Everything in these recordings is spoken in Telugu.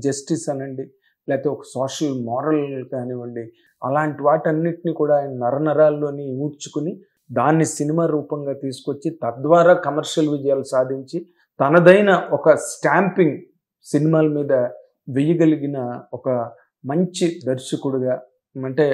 జస్టిస్ అనండి, లేకపోతే ఒక సోషల్ మోరల్ కానివ్వండి, అలాంటి వాటన్నిటిని కూడా ఆయన నరనరాల్లోని ఇముడ్చుకుని దాన్ని సినిమా రూపంగా తీసుకొచ్చి తద్వారా కమర్షియల్ విజయాలు సాధించి తనదైన ఒక స్టాంపింగ్ సినిమాల మీద వేయగలిగిన ఒక మంచి దర్శకుడుగా, అంటే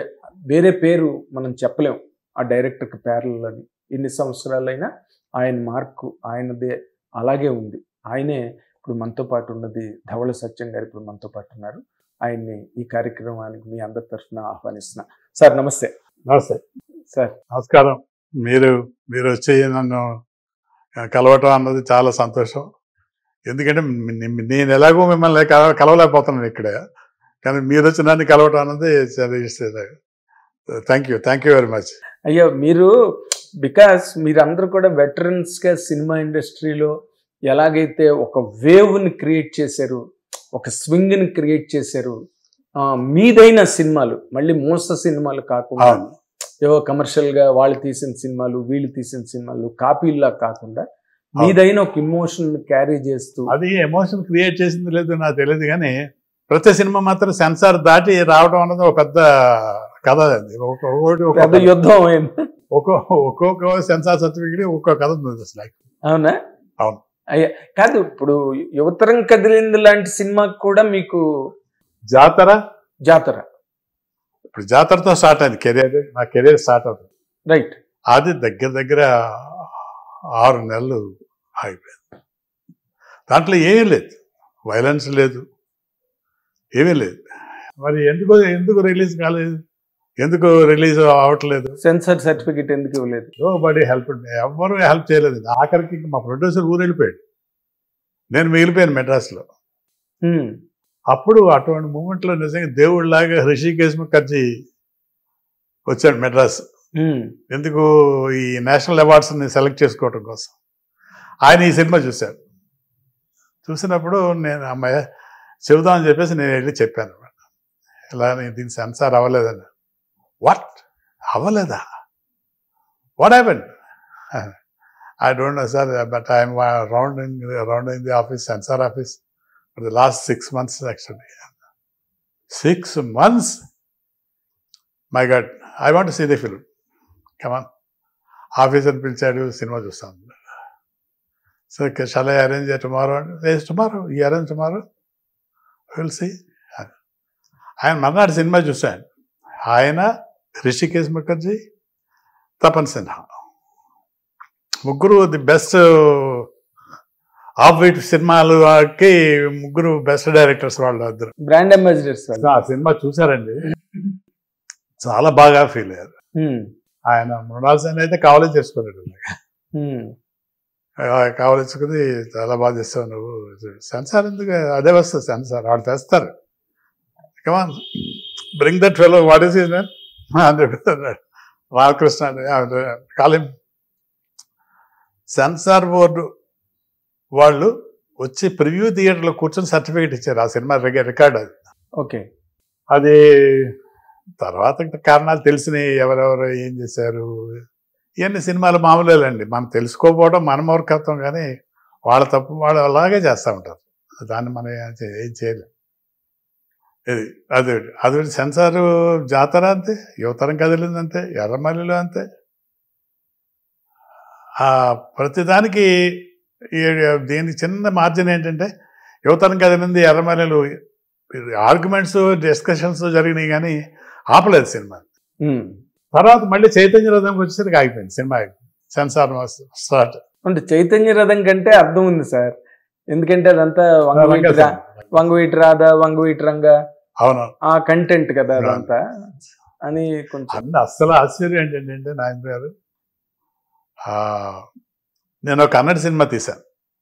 వేరే పేరు మనం చెప్పలేం ఆ డైరెక్టర్కి ప్యారలల్ అని. ఎన్ని సంవత్సరాలైనా ఆయన మార్కు ఆయనదే అలాగే ఉంది. ఆయనే ఇప్పుడు మనతో పాటు ఉన్నది. ధవళ సత్యం గారు ఇప్పుడు మనతో పాటు ఉన్నారు. ఆయన్ని ఈ కార్యక్రమానికి మీ అందరి తరఫున ఆహ్వానిస్తున్నా. సార్ నమస్తే. నమస్తే సార్. నమస్కారం. మీరు వచ్చి నన్ను కలవటం అన్నది చాలా సంతోషం. ఎందుకంటే నేను ఎలాగో మిమ్మల్ని కలవలేకపోతున్నాను ఇక్కడ, కానీ మీరు వచ్చి నన్ను కలవటం అన్నది థ్యాంక్ యూ వెరీ మచ్. అయ్యో మీరు బికాస్ మీరందరూ కూడా వెటరన్స్గా సినిమా ఇండస్ట్రీలో ఎలాగైతే ఒక వేవ్ని క్రియేట్ చేశారు, ఒక స్వింగ్ని క్రియేట్ చేశారు, మీదైన సినిమాలు మళ్ళీ మోస సినిమాలు కాకుండా ఏవో కమర్షియల్గా వాళ్ళు తీసిన సినిమాలు వీళ్ళు తీసిన సినిమాలు కాపీల్లా కాకుండా మీదైన ఒక ఎమోషన్ క్యారీ చేస్తూ. అది ఎమోషన్ క్రియేట్ చేసింది లేదు నాకు తెలియదు, కానీ ప్రతి సినిమా మాత్రం సెన్సార్ దాటి రావడం అన్నది ఒక పెద్ద కథ. అది పెద్ద యుద్ధం అయింది. ఒక్కొక్క సెన్సార్ సర్టిఫికేట్ ఒక్కొక్క కథ ఉంది అసలు. అవునా? అవును. అయ్యా కాదు, ఇప్పుడు యువతరం కదిలింది లాంటి సినిమాకి కూడా మీకు జాతర ఇప్పుడు జాతరతో స్టార్ట్ అయింది కెరీర్. నా కెరీర్ స్టార్ట్ అవుతుంది. రైట్. అది దగ్గర 6 నెలలు ఆగిపోయింది. దాంట్లో ఏమీ లేదు, వైలెన్స్ లేదు, ఏమీ లేదు. మరి ఎందుకు రిలీజ్ కాలేదు, ఎందుకు రిలీజ్ అవ్వట్లేదు, సెన్సార్ సర్టిఫికేట్ ఎందుకు ఇవ్వలేదు? నోబడీ హెల్ప్, ఎవరు హెల్ప్ చేయలేదు. ఆఖరికి మా ప్రొడ్యూసర్ ఊరు వెళ్ళిపోయాడు, నేను మిగిలిపోయాను మెడ్రాస్లో. అప్పుడు అటువంటి మూమెంట్లో నిజంగా దేవుడిలాగా హృషికేశ్ ముఖర్జీ వచ్చాడు మెడ్రాస్. ఎందుకు ఈ నేషనల్ అవార్డ్స్ని సెలెక్ట్ చేసుకోవడం కోసం. ఆయన ఈ సినిమా చూశాడు. చూసినప్పుడు నేను అమ్మాయి చెబుదామని చెప్పేసి నేను వెళ్ళి చెప్పాను, ఇలా దీని సెన్సార్ అవ్వలేదని. వాట్ అవ్వలేదా? What happened? I don't know sir, but I'm rounding the office, censor office for the last 6 months actually. 6 months? My God, I want to see the film. Come on. Officer పిలిచాడు, సినిమా చూస్తాను. So shall I arrange tomorrow? Yes, tomorrow. You arrange tomorrow? We'll see. ఆయన మర్నాడు సినిమా చూశాను. ఆయన, రిషికేశ్ ముఖర్జీ, తపన్ సిన్హా, ముగ్గురు ది బెస్ట్ ఆఫ్ వైట్ సినిమాలకి ముగ్గురు బెస్ట్ డైరెక్టర్స్. వాళ్ళు ఇద్దరు బ్రాండ్ అంబాసిడర్స్. ఆ సినిమా చూసారండి, చాలా బాగా ఫీల్ అయ్యారు. ఆయన మృణాల్ సేన్ అయితే కావాలని చేసుకున్నాడు, కావాలించుకుని చాలా బాగా చేస్తావు నువ్వు. సెన్సార్ ఎందుకు, అదే వస్తుంది సెన్సార్, వాళ్ళు తెస్తారు. Come on bring that fellow, what is his name అని చెప్తున్నాడు రామకృష్ణ అని కాలిం. సెన్సార్ బోర్డు వాళ్ళు వచ్చి ప్రివ్యూ థియేటర్లో కూర్చొని సర్టిఫికేట్ ఇచ్చారు. ఆ సినిమా రికార్డ్ అది. ఓకే. అది తర్వాత కారణాలు తెలిసినాయి, ఎవరెవరు ఏం చేశారు, ఇవన్నీ సినిమాలు మామూలేనండి. మనం తెలుసుకోకపోవడం మన మూర్ఖత్వం, కానీ వాళ్ళ తప్పు వాళ్ళు అలాగే చేస్తూ ఉంటారు. దాన్ని మనం ఏం చేయలేం. ఇది అది సెన్సార్ జాతర అంతే, యువతరం కదిలిందంతే, ఎర్రమల్లిలో అంతే. ప్రతిదానికి దీనికి చిన్న మార్జిన్ ఏంటంటే, యువతరం కదిలింది, ఎర్రమల్లెలు ఆర్గ్యుమెంట్స్ డిస్కషన్స్ జరిగినాయి, కానీ ఆపలేదు సినిమా. తర్వాత మళ్ళీ చైతన్య రథంకి వచ్చేసరికి ఆగిపోయింది సినిమా. సెన్సార్ స్టార్ట్ అంటే చైతన్య రథం కంటే అర్థం ఉంది సార్, ఎందుకంటే అదంతా వంగవీటి రాధా, వంగవీటి రంగా, అవును, ఆ కంటెంట్ కదా అదంతా అని కొంచెం. అస్సలు ఆశ్చర్యం ఏంటంటే నాయన గారు, నేను ఒక కన్నడ సినిమా తీశాను,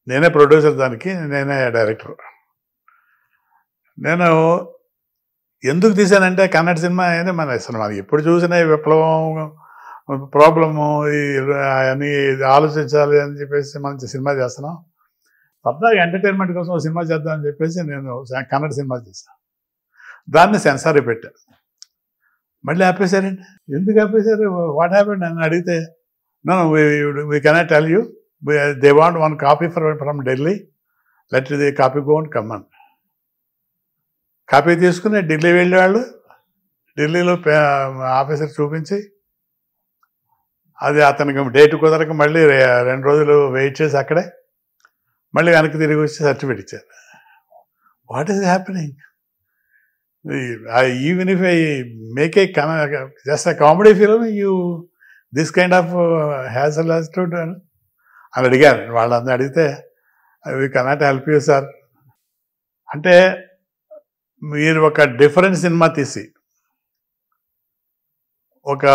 నేనే ప్రొడ్యూసర్, దానికి నేనే డైరెక్టర్. నేను ఎందుకు తీశానంటే, కన్నడ సినిమా అయినా మన సినిమా ఎప్పుడు చూసినా విప్లవం, ప్రాబ్లము, అని ఆలోచించాలి అని చెప్పేసి మంచి సినిమా చేస్తున్నాం. సరదాగా ఎంటర్టైన్మెంట్ కోసం ఒక సినిమా చేద్దామని చెప్పేసి నేను కన్నడ సినిమా చేశాను. దాన్ని సెన్సార్ పెట్టాను. మళ్ళీ ఆపేశారండి. ఎందుకు ఆపేశారు, వాట్ హ్యాపెండ్ అని అడిగితే, no we cannot tell you, they want one copy from Delhi, let the copy go and come on. Copy తీసుకుని ఢిల్లీ వెళ్ళేవాళ్ళు. ఢిల్లీలో ఆఫీసర్ చూపించి అది అతనికి డేట్ కుదరక మళ్ళీ 2 రోజులు వెయిట్ చేసి అక్కడే మళ్ళీ వెనక్కి తిరిగి వచ్చి సర్టిఫికేట్ ఇచ్చారు. What is happening? Even if I make a just a comedy film, this kind of hassle has to అని అడిగారు. వాళ్ళందరూ అడిగితే we cannot help you sir అంటే, మీరు ఒక డిఫరెంట్ సినిమా తీసి ఒక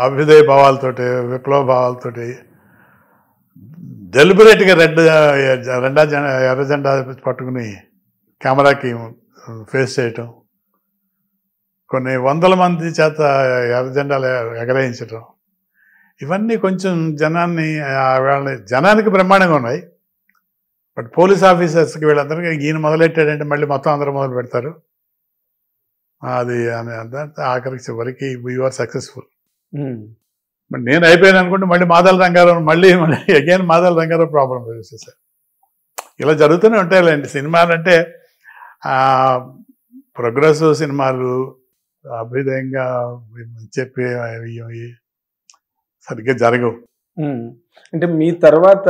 అభ్యుదయ భావాలతోటి, విప్లవ భావాలతోటి డెలిబరేట్గా ఎర్ర జెండా పట్టుకుని కెమెరాకి ఫేస్ చేయటం, కొన్ని 100 మంది చేత ఎర్ర జెండాలు ఎగరేయించటం, ఇవన్నీ కొంచెం జనానికి బ్రహ్మాండంగా ఉన్నాయి. బట్ పోలీస్ ఆఫీసర్స్కి వీళ్ళందరికీ ఈయన మొదలెట్టాడంటే మళ్ళీ మొత్తం అందరూ మొదలు పెడతారు. అది ఆఖరికి చివరికి యూఆర్ సక్సెస్ఫుల్. మరి నేను అయిపోయాను అనుకుంటే మళ్ళీ మాదాల రంగారావు మళ్ళీ అగైన్ మాదాల రంగారావు ప్రాబ్లం చేసేసారు. ఇలా జరుగుతూనే ఉంటాయిలేండి. సినిమాలు అంటే ప్రోగ్రెసివ్ సినిమాలు అభ్యుదయంగా చెప్పి సరిగ్గా జరగవు. అంటే మీ తర్వాత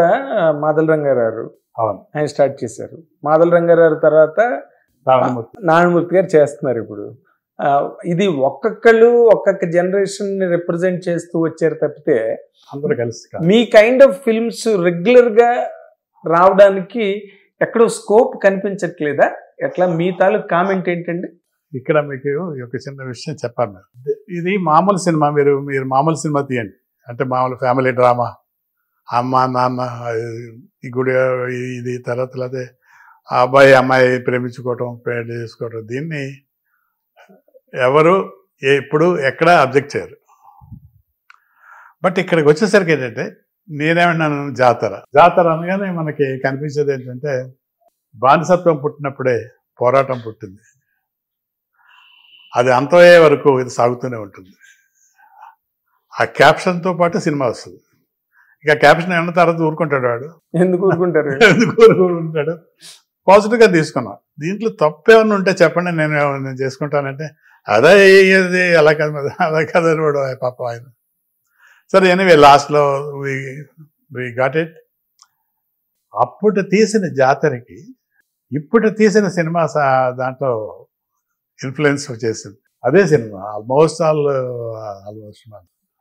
మాదల రంగారావు ఆయన స్టార్ట్ చేశారు. మాదల రంగారావు తర్వాత నారాయణమూర్తి గారు చేస్తున్నారు. ఇప్పుడు ఇది ఒక్కొక్క జనరేషన్ ని రిప్రజెంట్ చేస్తూ వచ్చారు తప్పితే అందరూ కలిసి మీ కైండ్ ఆఫ్ ఫిల్మ్స్ రెగ్యులర్ గా రావడానికి ఎక్కడో స్కోప్ కనిపించట్లేదా? ఎట్లా మీ తాలూకు కామెంట్ ఏంటండి? ఇక్కడ మీకు ఒక చిన్న విషయం చెప్పాను. ఇది మామూలు సినిమా, మీరు మామూలు సినిమా తీయండి అంటే మామూలు ఫ్యామిలీ డ్రామా, అమ్మ నాన్న ఈ గుడి ఇది తర్వాత ఆ అబ్బాయి అమ్మాయి ప్రేమించుకోవటం, పెళ్లి చేసుకోవటం, దీన్ని ఎవరు ఎప్పుడు ఎక్కడ అబ్జెక్ట్ చేయరు. బట్ ఇక్కడికి వచ్చేసరికి ఏంటంటే నేనేమన్నాను, జాతర అనగానే మనకి కనిపించేది ఏంటంటే బానిసత్వం పుట్టినప్పుడే పోరాటం పుట్టింది, అది అంతయ్యే వరకు ఇది సాగుతూనే ఉంటుంది. ఆ క్యాప్షన్తో పాటు సినిమా వస్తుంది. ఇక క్యాప్షన్ అన్న తర్వాత ఊరుకుంటాడు వాడు. ఎందుకు ఊరుకుంటారు? పాజిటివ్గా తీసుకున్నాం. దీంట్లో తప్పేమన్నా ఉంటే చెప్పండి, నేను చేసుకుంటానంటే అదే అలా కదని వాడు పాప ఆయన. సరే ఎనీవే లాస్ట్లో వి గాట్ ఇట్. అప్పుడు తీసిన జాతరకి ఇప్పుడు తీసిన సినిమా దాంట్లో ఇన్ఫ్లుయెన్స్ చేసింది. అదే సినిమా ఆల్మోస్ట్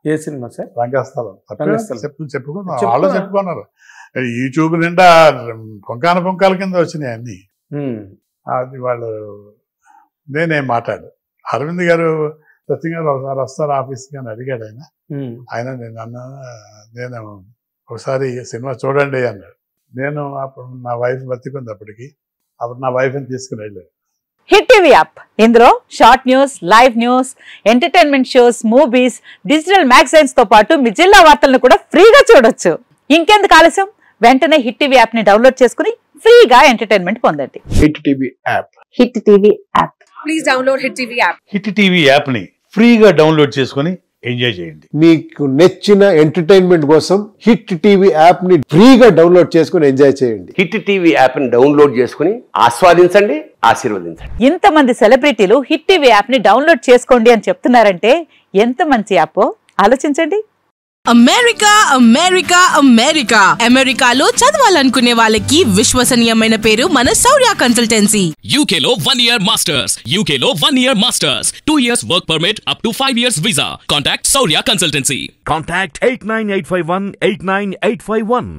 ఏ సినిమా సార్? రంగస్థలం. చెప్పుకున్నారు, వాళ్ళు చెప్పుకున్నారు. యూట్యూబ్ నిండా పుంకాల కింద వచ్చినాయి అన్ని. అది వాళ్ళు నేనేం మాట్లాడు. అరవింద్ గారు సత్యం గారు ఒకసారి వస్తారు ఆఫీస్కి అని అడిగాడు ఆయన. నేను ఒకసారి సినిమా చూడండి అన్నాడు. నేను అప్పుడు నా వైఫ్ బతికుంది అప్పుడు నా వైఫ్ని తీసుకుని వెళ్ళాను. హిట్ టీవీ యాప్, ఇందులో short news, live news, entertainment shows, movies, digital magazines తో పాటు మీ జిల్లా వార్తలను కూడా ఫ్రీగా చూడొచ్చు. ఇంకెందుకు ఆలస్యం, వెంటనే హిట్ టీవీ యాప్ ని డౌన్లోడ్ చేసుకుని ఫ్రీగా ఎంటర్టైన్మెంట్ పొందండి. Hit TV app. Hit TV app. Please download hit TV app. Hit TV app ని ఫ్రీగా డౌన్లోడ్ చేసుకుని ఎంజాయ్ చేయండి. మీకు నచ్చిన ఎంటర్టైన్మెంట్ కోసం హిట్ టీవీ యాప్ ని ఫ్రీగా డౌన్లోడ్ చేసుకుని ఎంజాయ్ చేయండి. హిట్ టీవీ యాప్ ని డౌన్లోడ్ చేసుకుని ఆస్వాదించండి, ఆశీర్వదించండి. ఇంతమంది సెలబ్రిటీలు హిట్ టీవీ యాప్ ని డౌన్లోడ్ చేసుకోండి అని చెప్తున్నారంటే ఎంత మంచి యాప్ ఆలోచించండి. అమెరికా అమెరికా అమెరికా అమెరికాలో చదవాలనుకునే వాళ్ళకి విశ్వసనీయమైన పేరు మన శౌర్య కన్సల్టెన్సీ. UK లో 1 year masters, UK లో 1 year masters, 2 years work permit up to 5 years visa. Contact Saurya Consultancy. Contact 89851 89851.